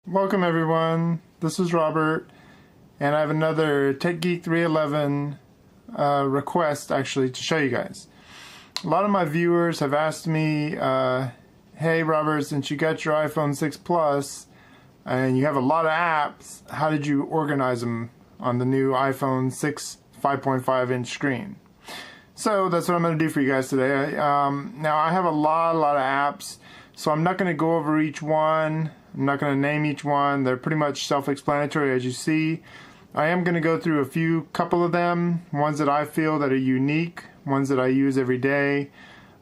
Welcome everyone, this is Robert, and I have another Tech Geek 311 request actually to show you guys. A lot of my viewers have asked me, hey Robert, since you got your iPhone 6 Plus and you have a lot of apps, how did you organize them on the new iPhone 6 5.5 inch screen? So that's what I'm going to do for you guys today. Now I have a lot of apps, so I'm not going to go over each one. I'm not going to name each one. They're pretty much self-explanatory as you see. I am going to go through a couple of them, ones that I feel that are unique, ones that I use every day.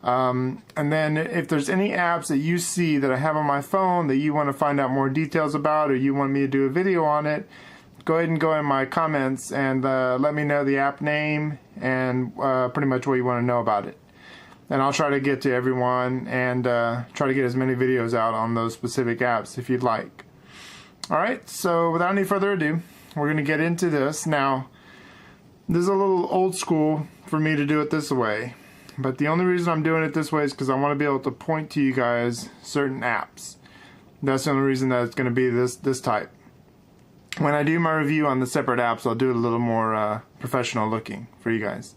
And then if there's any apps that you see that I have on my phone that you want to find out more details about, or you want me to do a video on it, go ahead and go in my comments and let me know the app name and pretty much what you want to know about it. And I'll try to get to everyone and try to get as many videos out on those specific apps if you'd like. Alright, so without any further ado, we're going to get into this. Now, this is a little old school for me to do it this way. But the only reason I'm doing it this way is because I want to be able to point to you guys certain apps. That's the only reason that it's going to be this type. When I do my review on the separate apps, I'll do it a little more professional looking for you guys.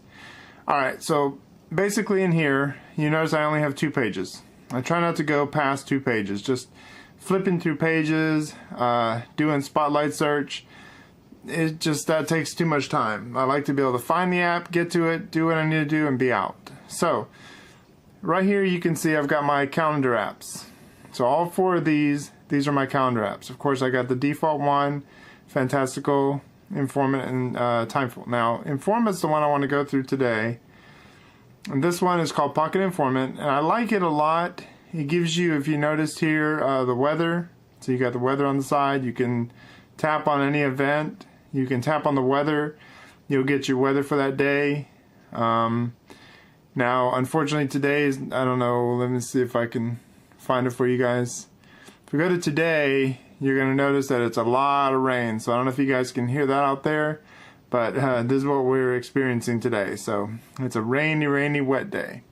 Alright, so basically in here, you notice I only have 2 pages. I try not to go past 2 pages. Just flipping through pages, doing spotlight search, that takes too much time. I like to be able to find the app, get to it, do what I need to do, and be out. So, right here you can see I've got my calendar apps. So all 4 of these are my calendar apps. Of course I got the default one, Fantastical, Informant, and Timeful. Now, Informant's the one I want to go through today. And this one is called Pocket Informant, and I like it a lot. It gives you, if you noticed here, the weather. So you got the weather on the side. You can tap on any event. You can tap on the weather. You'll get your weather for that day. Now, unfortunately, today is, I don't know, let me see if I can find it for you guys. If we go to today, you're going to notice that it's a lot of rain. So I don't know if you guys can hear that out there. But this is what we're experiencing today. So it's a rainy, wet day.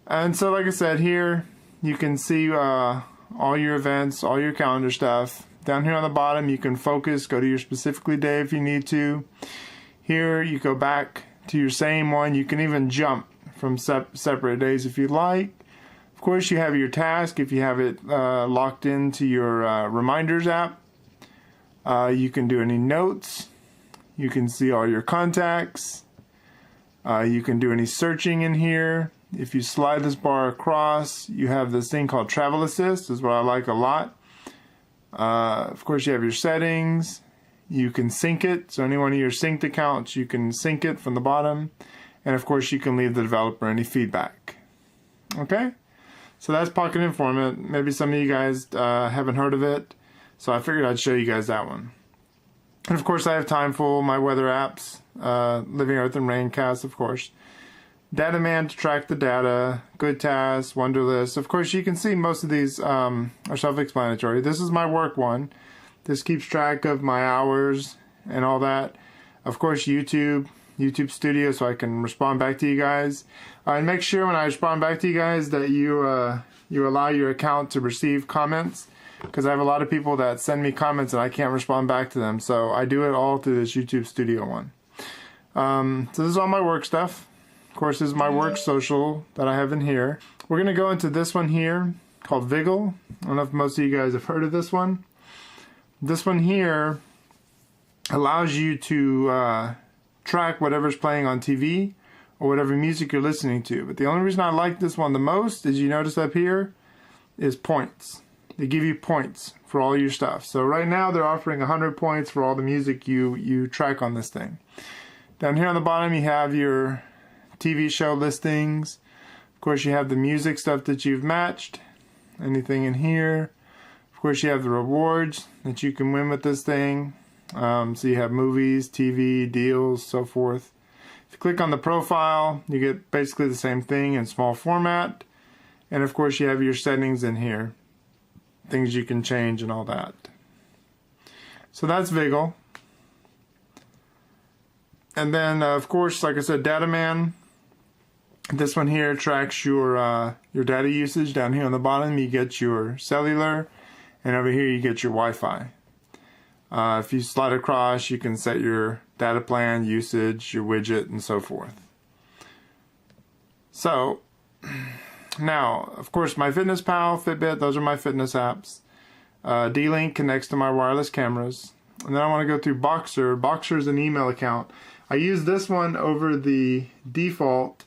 And so like I said, here you can see all your events, all your calendar stuff. Down here on the bottom you can focus, go to your specifically day if you need to. Here you go back to your same one. You can even jump from separate days if you like. Of course you have your task if you have it locked into your reminders app. You can do any notes. You can see all your contacts. You can do any searching in here. If you slide this bar across, you have this thing called Travel Assist. This is what I like a lot. Of course, you have your settings. You can sync it. So any one of your synced accounts, you can sync it from the bottom. And of course, you can leave the developer any feedback. Okay? So that's Pocket Informant. Maybe some of you guys haven't heard of it. So I figured I'd show you guys that one. And of course I have Timeful, my weather apps, Living Earth and Raincast, of course. Dataman to track the data, Goodtask, Wunderlist. Of course you can see most of these are self-explanatory. This is my work one. This keeps track of my hours and all that. Of course YouTube Studio, so I can respond back to you guys. And make sure when I respond back to you guys that you allow your account to receive comments. Because I have a lot of people that send me comments and I can't respond back to them. So I do it all through this YouTube Studio one. So this is all my work stuff. Of course, this is my work social that I have in here. We're going to go into this one here called Viggle. I don't know if most of you guys have heard of this one. This one here allows you to track whatever's playing on TV or whatever music you're listening to. But the only reason I like this one the most, as you notice up here, is points. They give you points for all your stuff. So right now they're offering 100 points for all the music you track on this thing. Down here on the bottom you have your TV show listings. Of course you have the music stuff that you've matched. Anything in here. Of course you have the rewards that you can win with this thing. So you have movies, TV, deals, so forth. If you click on the profile, you get basically the same thing in small format. And of course you have your settings in here. Things you can change and all that. So that's Viggle. And then of course, like I said, Dataman. This one here tracks your data usage. Down here on the bottom you get your cellular and over here you get your Wi-Fi. If you slide across, you can set your data plan, usage, your widget, and so forth. So, now, of course, my MyFitnessPal, Fitbit, those are my fitness apps. DLink connects to my wireless cameras. And then I want to go through Boxer. Boxer is an email account. I use this one over the default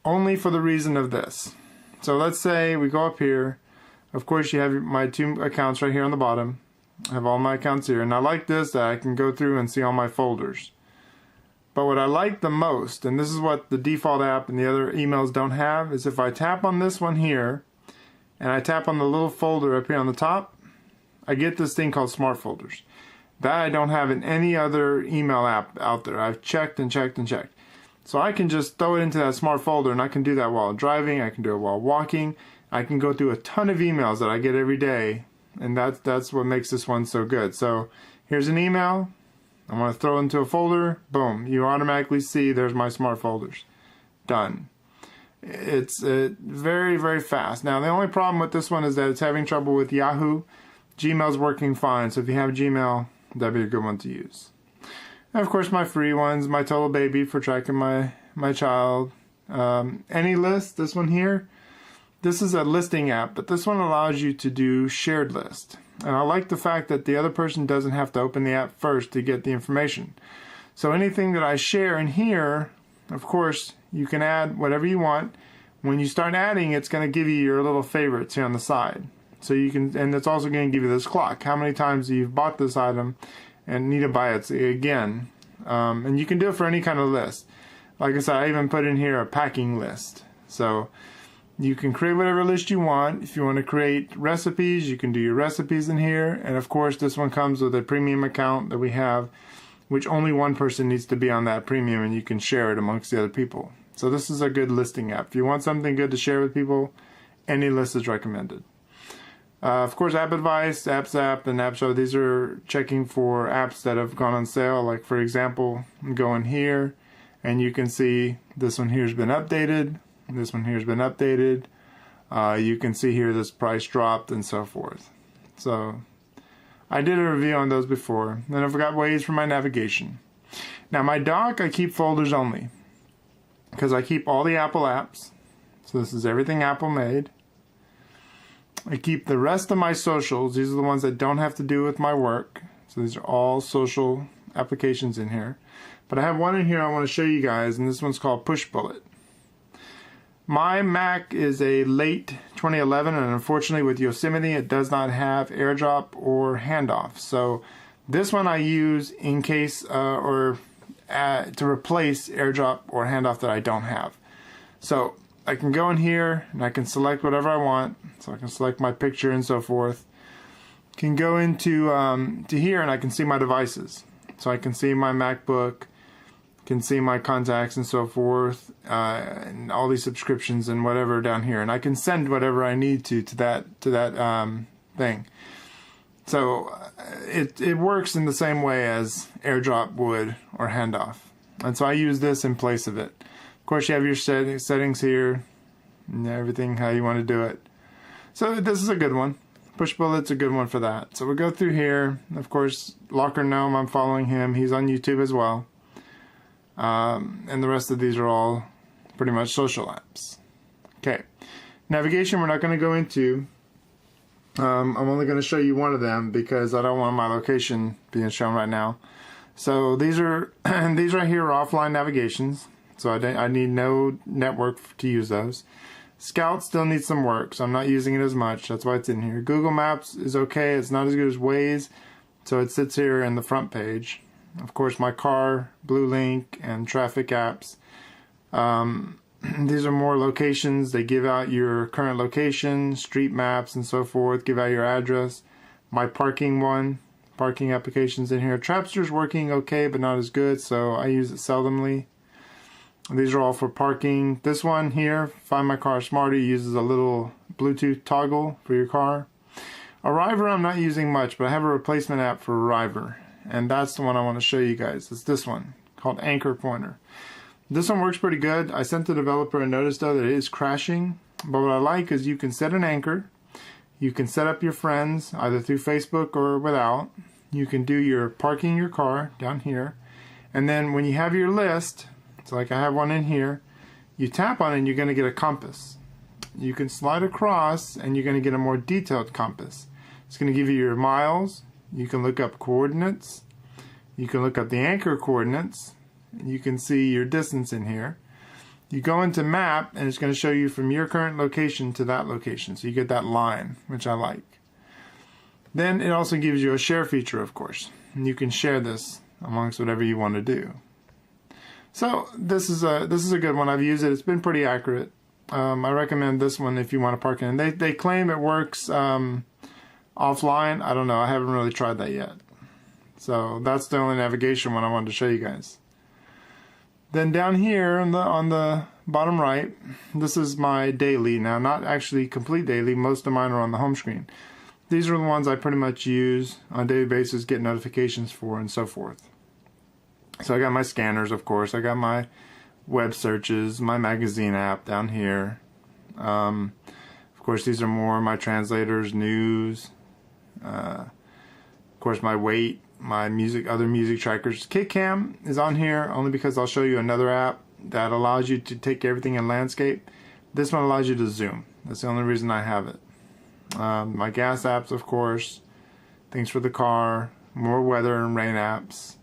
only for the reason of this. So let's say we go up here. Of course, you have my 2 accounts right here on the bottom. I have all my accounts here. And I like this, that I can go through and see all my folders. But what I like the most, and this is what the default app and the other emails don't have, is if I tap on this one here, and I tap on the little folder up here on the top, I get this thing called Smart Folders. That I don't have in any other email app out there. I've checked and checked and checked. So I can just throw it into that smart folder, and I can do that while driving, I can do it while walking, I can go through a ton of emails that I get every day, and that's what makes this one so good. So here's an email, I want to throw it into a folder, boom, you automatically see there's my smart folders. Done. It's very, very fast. Now the only problem with this one is that it's having trouble with Yahoo. Gmail's working fine, so if you have Gmail, that'd be a good one to use. And of course my free ones, my Total Baby for tracking my child. AnyList, this one here, this is a listing app, but this one allows you to do shared list. And I like the fact that the other person doesn't have to open the app first to get the information. So anything that I share in here, of course, you can add whatever you want. When you start adding, it's going to give you your little favorites here on the side. So you can, and it's also going to give you this clock. How many times you've bought this item and need to buy it again. And you can do it for any kind of list. Like I said, I even put in here a packing list. So you can create whatever list you want. If you want to create recipes, you can do your recipes in here. And of course, this one comes with a premium account that we have, which only one person needs to be on that premium, and you can share it amongst the other people. So this is a good listing app. If you want something good to share with people, AnyList is recommended. Of course, App Advice, AppZap, and AppShow, these are checking for apps that have gone on sale. Like for example, go in here and you can see this one here has been updated. This one here has been updated. You can see here this price dropped and so forth. So I did a review on those before. Then I've got ways for my navigation. Now my dock, I keep folders only because I keep all the Apple apps. So this is everything Apple made. I keep the rest of my socials. These are the ones that don't have to do with my work. So these are all social applications in here. But I have one in here I want to show you guys, and this one's called Pushbullet. My Mac is a late 2011, and unfortunately with Yosemite it does not have AirDrop or handoff. So this one I use in case to replace AirDrop or handoff that I don't have. So I can go in here and I can select whatever I want. So I can select my picture and so forth. Can go into to here and I can see my devices. So I can see my MacBook, can see my contacts and so forth, and all these subscriptions and whatever down here. And I can send whatever I need to that thing. So it works in the same way as AirDrop would or handoff. And so I use this in place of it. Of course, you have your settings here and everything, how you want to do it. So this is a good one. Pushbullet's a good one for that. So we go through here. Of course, Locker Gnome, I'm following him. He's on YouTube as well. And the rest of these are all pretty much social apps. Okay. Navigation we're not going to go into. I'm only going to show you one of them because I don't want my location being shown right now. So these are these right here are offline navigations. So I need no network to use those. Scout still needs some work, so I'm not using it as much. That's why it's in here. Google Maps is okay. It's not as good as Waze, so it sits here in the front page. Of course, my car, DLink, and traffic apps. These are more locations. They give out your current location, street maps, and so forth. Give out your address. My parking one, parking applications in here. Trapster's working okay, but not as good, so I use it seldomly. These are all for parking. This one here, Find My Car Smarter, uses a little Bluetooth toggle for your car. Arriver I'm not using much, but I have a replacement app for Arriver. And that's the one I want to show you guys. It's this one, called Anchor Pointer. This one works pretty good. I sent the developer a notice though that it is crashing. But what I like is you can set an anchor. You can set up your friends either through Facebook or without. You can do your parking your car down here. And then when you have your list, so like I have one in here, you tap on it and you're going to get a compass. You can slide across and you're going to get a more detailed compass. It's going to give you your miles. You can look up coordinates. You can look up the anchor coordinates. You can see your distance in here. You go into map and it's going to show you from your current location to that location. So you get that line, which I like. Then it also gives you a share feature, of course. And you can share this amongst whatever you want to do. So this is a good one. I've used it. It's been pretty accurate. I recommend this one if you want to park in. They claim it works offline. I don't know. I haven't really tried that yet. So that's the only navigation one I wanted to show you guys. Then down here on the bottom right, this is my daily. Now, not actually complete daily. Most of mine are on the home screen. These are the ones I pretty much use on a daily basis, get notifications for, and so forth. So I got my scanners, of course. I got my web searches, my magazine app down here. Of course, these are more my translators, news. Of course, my weight, my music, other music trackers. KitCam is on here only because I'll show you another app that allows you to take everything in landscape. This one allows you to zoom. That's the only reason I have it. My gas apps, of course, things for the car, more weather and rain apps.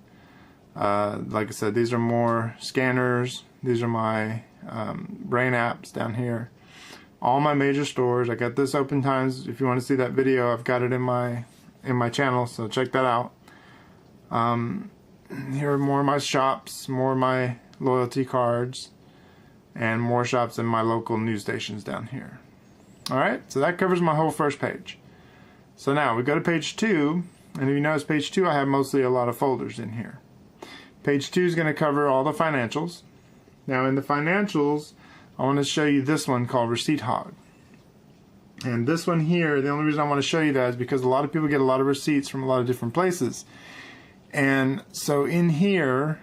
Like I said, these are more scanners. These are my rain apps down here. All my major stores. I got this open times. If you want to see that video, I've got it in my channel, so check that out. Here are more of my shops, more of my loyalty cards, and more shops in my local news stations down here. Alright, so that covers my whole first page. So now we go to page 2, and if you notice page 2, I have mostly a lot of folders in here. Page 2 is going to cover all the financials. Now in the financials, I want to show you this one called Receipt Hog. And this one here, the only reason I want to show you that is because a lot of people get a lot of receipts from a lot of different places. And so in here,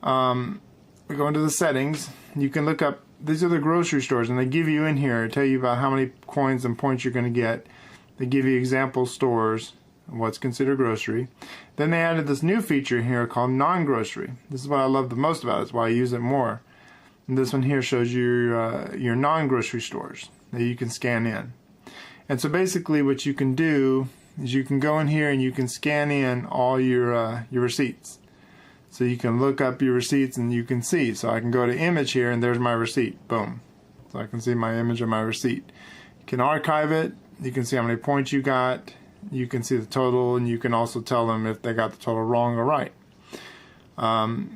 we go into the settings. You can look up, these are the grocery stores, and they give you in here, tell you about how many coins and points you're going to get. They give you example stores, what's considered grocery. Then they added this new feature here called non-grocery. This is what I love the most about it. It's why I use it more. And this one here shows you your non-grocery stores that you can scan in. And so basically what you can do is you can go in here and you can scan in all your receipts. So you can look up your receipts and you can see. So I can go to image here and there's my receipt. Boom. So I can see my image of my receipt. You can archive it. You can see how many points you got. You can see the total, and you can also tell them if they got the total wrong or right.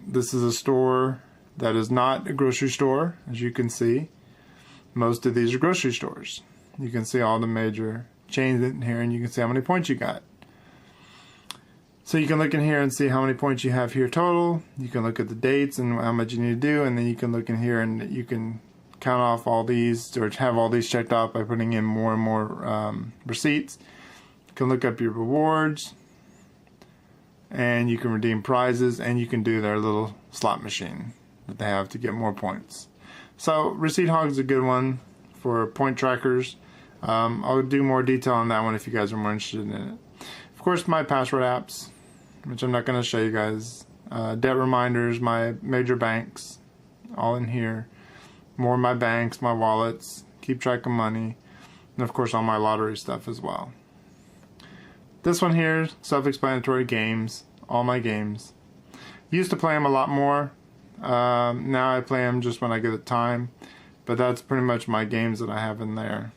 This is a store that is not a grocery store, as you can see. Most of these are grocery stores. You can see all the major chains in here, and you can see how many points you got. So you can look in here and see how many points you have here total. You can look at the dates and how much you need to do, and then you can look in here and you can count off all these, or have all these checked off by putting in more and more receipts. You can look up your rewards, and you can redeem prizes, and you can do their little slot machine that they have to get more points. So Receipt Hog is a good one for point trackers. I'll do more detail on that one if you guys are more interested in it. Of course, my password apps, which I'm not going to show you guys. Debt reminders, my major banks, all in here. More of my banks, my wallets, keep track of money, and of course all my lottery stuff as well. This one here, self-explanatory games, all my games. Used to play them a lot more. Now I play them just when I get the time, but that's pretty much my games that I have in there.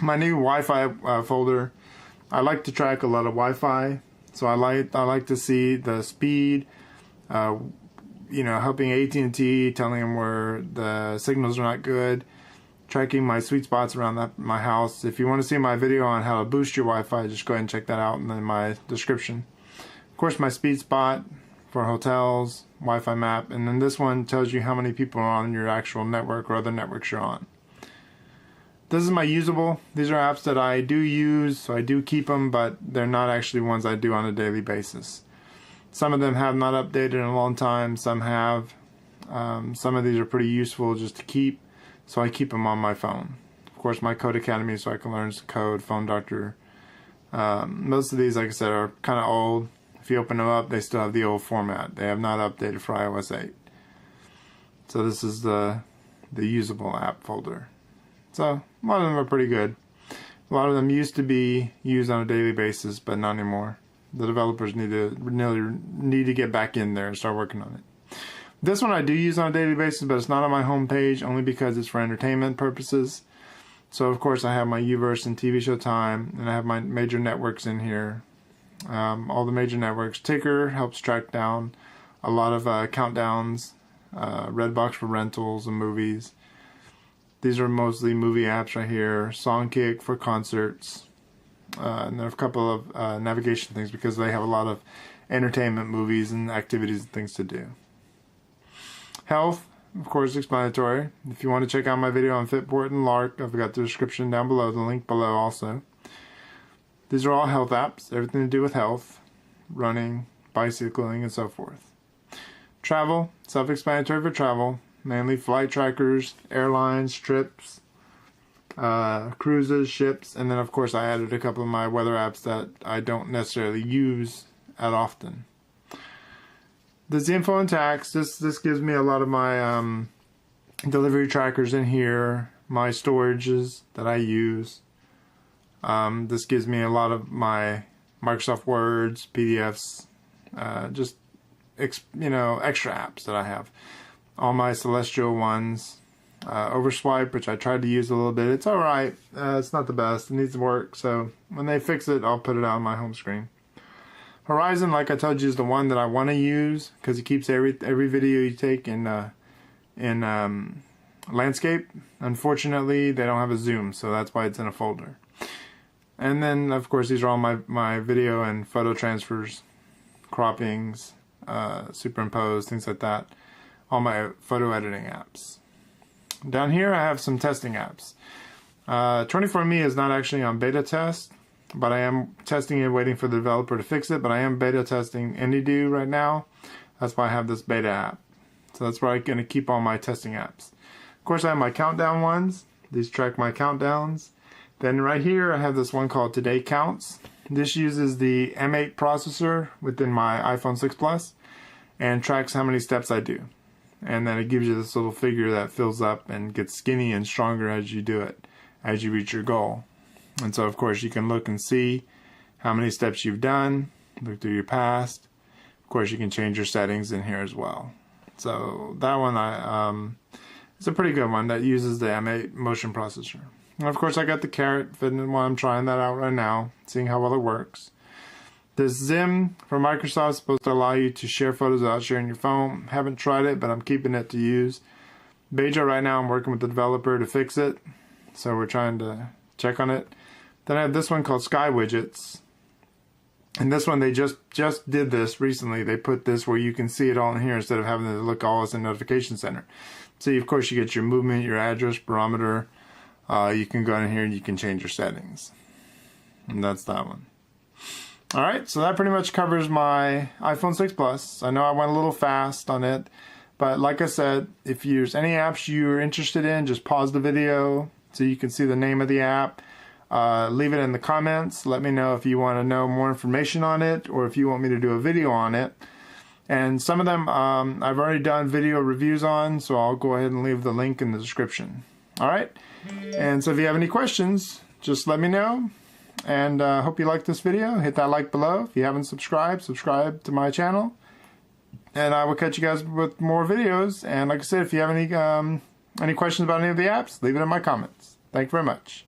My new Wi-Fi folder. I like to track a lot of Wi-Fi, so I like to see the speed. You know, helping AT&T, telling them where the signals are not good, tracking my sweet spots around my house. If you want to see my video on how to boost your Wi-Fi, just go ahead and check that out in my description. Of course, my speed spot for hotels, Wi-Fi map, and then this one tells you how many people are on your actual network or other networks you're on. This is my usable. These are apps that I do use, so I do keep them, but they're not actually ones I do on a daily basis. Some of them have not updated in a long time, some have. Some of these are pretty useful just to keep, so I keep them on my phone Of course, my Code Academy, so I can learn some code, Phone Doctor. Most of these, like I said, are kind of old. If you open them up, they still have the old format. They have not updated for iOS 8. So this is the usable app folder. So a lot of them are pretty good. A lot of them used to be used on a daily basis, but not anymore. The developers need to get back in there and start working on it. This one I do use on a daily basis, but it's not on my home page only because it's for entertainment purposes. So of course I have my Uverse and TV Show Time, and I have my major networks in here. All the major networks. Ticker helps track down a lot of countdowns. Redbox for rentals and movies. These are mostly movie apps right here. Songkick for concerts. And there are a couple of navigation things because they have a lot of entertainment, movies, and activities and things to do. Health, of course, explanatory. If you want to check out my video on Fitport and Lark, I've got the description down below, the link below also. These are all health apps, everything to do with health, running, bicycling, and so forth. Travel, self-explanatory for travel, mainly flight trackers, airlines, trips, cruises, ships, and then of course I added a couple of my weather apps that I don't necessarily use at often. There's the info and tax. This gives me a lot of my delivery trackers in here, my storages that I use. This gives me a lot of my Microsoft Words, PDFs, just extra apps that I have. All my Celestial ones. Overswipe, which I tried to use a little bit. It's alright. It's not the best. It needs work. So when they fix it, I'll put it out on my home screen. Horizon, like I told you, is the one that I want to use because it keeps every video you take in landscape. Unfortunately, they don't have a zoom, so that's why it's in a folder. And then, of course, these are all my video and photo transfers, croppings, superimpose, things like that. All my photo editing apps. Down here I have some testing apps. 24andMe is not actually on beta test, but I am testing it, waiting for the developer to fix it, but I am beta testing Any.Do right now. That's why I have this beta app. So that's where I'm going to keep all my testing apps. Of course I have my countdown ones. These track my countdowns. Then right here I have this one called Today Counts. This uses the M8 processor within my iPhone 6 Plus and tracks how many steps I do. And then it gives you this little figure that fills up and gets skinny and stronger as you do it, as you reach your goal. And so of course you can look and see how many steps you've done, look through your past. Of course you can change your settings in here as well. So that one it's a pretty good one that uses the M8 motion processor. And of course I got the Carrot fitting one. I'm trying that out right now, seeing how well it works. This Zim from Microsoft is supposed to allow you to share photos without sharing your phone. Haven't tried it, but I'm keeping it to use. Beja right now I'm working with the developer to fix it, so we're trying to check on it. Then I have this one called Sky Widgets. And this one they just did this recently. They put this where you can see it all in here instead of having to look all as a notification center. So of course you get your movement, your address, barometer. You can go in here and you can change your settings. And that's that one. Alright, so that pretty much covers my iPhone 6 Plus. I know I went a little fast on it, but like I said, if there's any apps you're interested in, just pause the video so you can see the name of the app. Leave it in the comments. Let me know if you want to know more information on it or if you want me to do a video on it. And some of them I've already done video reviews on, so I'll go ahead and leave the link in the description. Alright, and so if you have any questions, just let me know. And hope you liked this video. Hit that like below. If you haven't subscribed, subscribe to my channel. And I will catch you guys with more videos. And like I said, if you have any questions about any of the apps, leave it in my comments. Thank you very much.